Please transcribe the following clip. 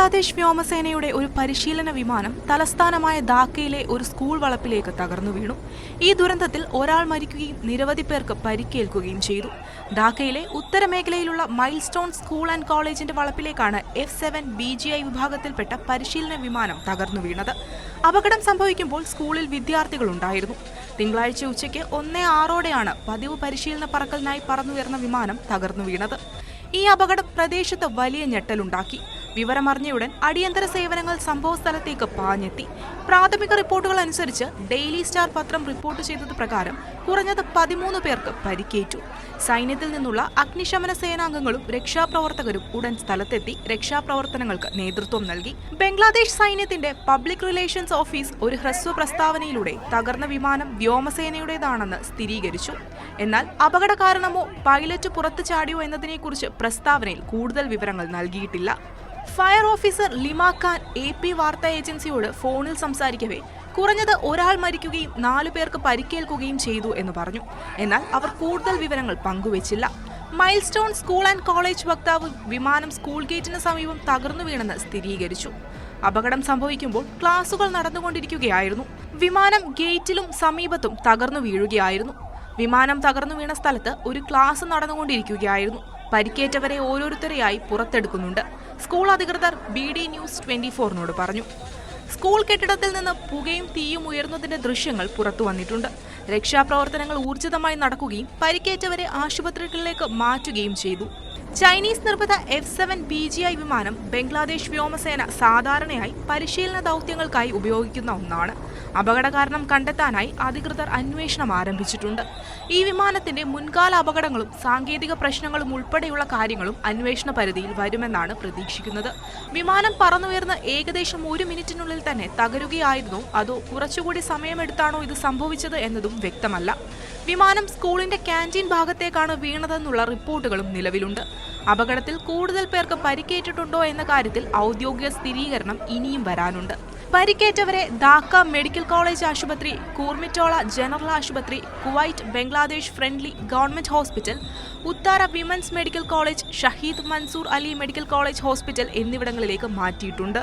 ബംഗ്ലാദേശ് വ്യോമസേനയുടെ ഒരു പരിശീലന വിമാനം തലസ്ഥാനമായ ധാക്കയിലെ ഒരു സ്കൂൾ വളപ്പിലേക്ക് തകർന്നു വീണു. ഈ ദുരന്തത്തിൽ ഒരാൾ മരിക്കുകയും നിരവധി പേർക്ക് പരിക്കേൽക്കുകയും ചെയ്തു. ധാക്കയിലെ ഉത്തരമേഖലയിലുള്ള മൈൽസ്റ്റോൺ സ്കൂൾ ആൻഡ് കോളേജിന്റെ വളപ്പിലേക്കാണ് F-7 BGI വിഭാഗത്തിൽപ്പെട്ട പരിശീലന വിമാനം തകർന്നു വീണത്. അപകടം സംഭവിക്കുമ്പോൾ സ്കൂളിൽ വിദ്യാർത്ഥികളുണ്ടായിരുന്നു. തിങ്കളാഴ്ച ഉച്ചയ്ക്ക് 1:06 പതിവ് പരിശീലന പറക്കലിനായി പറന്നുയർന്ന വിമാനം തകർന്നു വീണത്. ഈ അപകടം പ്രദേശത്ത് വലിയ ഞെട്ടലുണ്ടാക്കി. വിവരമറിഞ്ഞയുടൻ അടിയന്തര സേവനങ്ങൾ സംഭവസ്ഥലത്തേക്ക് പാഞ്ഞെത്തി. പ്രാഥമിക റിപ്പോർട്ടുകൾ അനുസരിച്ച് ഡെയിലി സ്റ്റാർ പത്രം റിപ്പോർട്ട് ചെയ്തത് പ്രകാരം കുറഞ്ഞത് 13 പേർക്ക് പരിക്കേറ്റു. സൈന്യത്തിൽ നിന്നുള്ള അഗ്നിശമന സേനാംഗങ്ങളും രക്ഷാപ്രവർത്തകരും ഉടൻ സ്ഥലത്തെത്തി രക്ഷാപ്രവർത്തനങ്ങൾക്ക് നേതൃത്വം നൽകി. ബംഗ്ലാദേശ് സൈന്യത്തിന്റെ പബ്ലിക് റിലേഷൻസ് ഓഫീസ് ഒരു ഹ്രസ്വ പ്രസ്താവനയിലൂടെ തകർന്ന വിമാനം വ്യോമസേനയുടേതാണെന്ന് സ്ഥിരീകരിച്ചു. എന്നാൽ അപകട കാരണമോ പൈലറ്റ് പുറത്തു ചാടിയോ എന്നതിനെക്കുറിച്ച് പ്രസ്താവനയിൽ കൂടുതൽ വിവരങ്ങൾ നൽകിയിട്ടില്ല. ഫയർ ഓഫീസർ ലിമ ഖാൻ AP വാർത്താ ഏജൻസിയോട് ഫോണിൽ സംസാരിക്കവേ കുറഞ്ഞത് ഒരാൾ മരിക്കുകയും 4 പേർക്ക് പരിക്കേൽക്കുകയും ചെയ്തു എന്ന് പറഞ്ഞു. എന്നാൽ അവർ കൂടുതൽ വിവരങ്ങൾ പങ്കുവച്ചില്ല. മൈൽസ്റ്റോൺ സ്കൂൾ ആൻഡ് കോളേജ് വക്താവ് വിമാനം സ്കൂൾ ഗേറ്റിന് സമീപം തകർന്നു വീണെന്ന് സ്ഥിരീകരിച്ചു. അപകടം സംഭവിക്കുമ്പോൾ ക്ലാസുകൾ നടന്നുകൊണ്ടിരിക്കുകയായിരുന്നു. വിമാനം ഗേറ്റിലും സമീപത്തും തകർന്നു വീഴുകയായിരുന്നു. വിമാനം തകർന്നു വീണ സ്ഥലത്ത് ഒരു ക്ലാസ് നടന്നുകൊണ്ടിരിക്കുകയായിരുന്നു. പരിക്കേറ്റവരെ ഓരോരുത്തരെയായി പുറത്തെടുക്കുന്നുണ്ട്. സ്കൂൾ അധികൃതർ BD ന്യൂസ് 24 പറഞ്ഞു. സ്കൂൾ കെട്ടിടത്തിൽ നിന്ന് പുകയും തീയും ഉയർന്നതിന്റെ ദൃശ്യങ്ങൾ പുറത്തു വന്നിട്ടുണ്ട്. രക്ഷാപ്രവർത്തനങ്ങൾ ഊർജിതമായി നടക്കുകയും പരിക്കേറ്റവരെ ആശുപത്രികളിലേക്ക് മാറ്റുകയും ചെയ്തു. ചൈനീസ് നിർമ്മിത F-7 BGI വിമാനം ബംഗ്ലാദേശ് വ്യോമസേന സാധാരണയായി പരിശീലന ദൗത്യങ്ങൾക്കായി ഉപയോഗിക്കുന്ന ഒന്നാണ്. അപകട കാരണം കണ്ടെത്താനായി അധികൃതർ അന്വേഷണം ആരംഭിച്ചിട്ടുണ്ട്. ഈ വിമാനത്തിന്റെ മുൻകാല അപകടങ്ങളും സാങ്കേതിക പ്രശ്നങ്ങളും ഉൾപ്പെടെയുള്ള കാര്യങ്ങളും അന്വേഷണ പരിധിയിൽ വരുമെന്നാണ് പ്രതീക്ഷിക്കുന്നത്. വിമാനം പറന്നുയർന്ന് ഏകദേശം 1 മിനിറ്റിനുള്ളിൽ തന്നെ തകരുകയായിരുന്നോ അതോ കുറച്ചുകൂടി സമയമെടുത്താണോ ഇത് സംഭവിച്ചത് എന്നതും വ്യക്തമല്ല. വിമാനം സ്കൂളിന്റെ ക്യാന്റീൻ ഭാഗത്തേക്കാണ് വീണതെന്നുള്ള റിപ്പോർട്ടുകളും നിലവിലുണ്ട്. അപകടത്തിൽ കൂടുതൽ പേർക്ക് പരിക്കേറ്റിട്ടുണ്ടോ എന്ന കാര്യത്തിൽ ഔദ്യോഗിക സ്ഥിരീകരണം ഇനിയും വരാനുണ്ട്. പരിക്കേറ്റവരെ ധാക്ക മെഡിക്കൽ കോളേജ് ആശുപത്രി, കൂർമിറ്റോള ജനറൽ ആശുപത്രി, Kuwait Bangladesh friendly government hospital, Uttara women's medical college, Shaheed Mansoor Ali medical college hospital എന്നിവിടങ്ങളിലേക്ക് മാറ്റിയിട്ടുണ്ട്.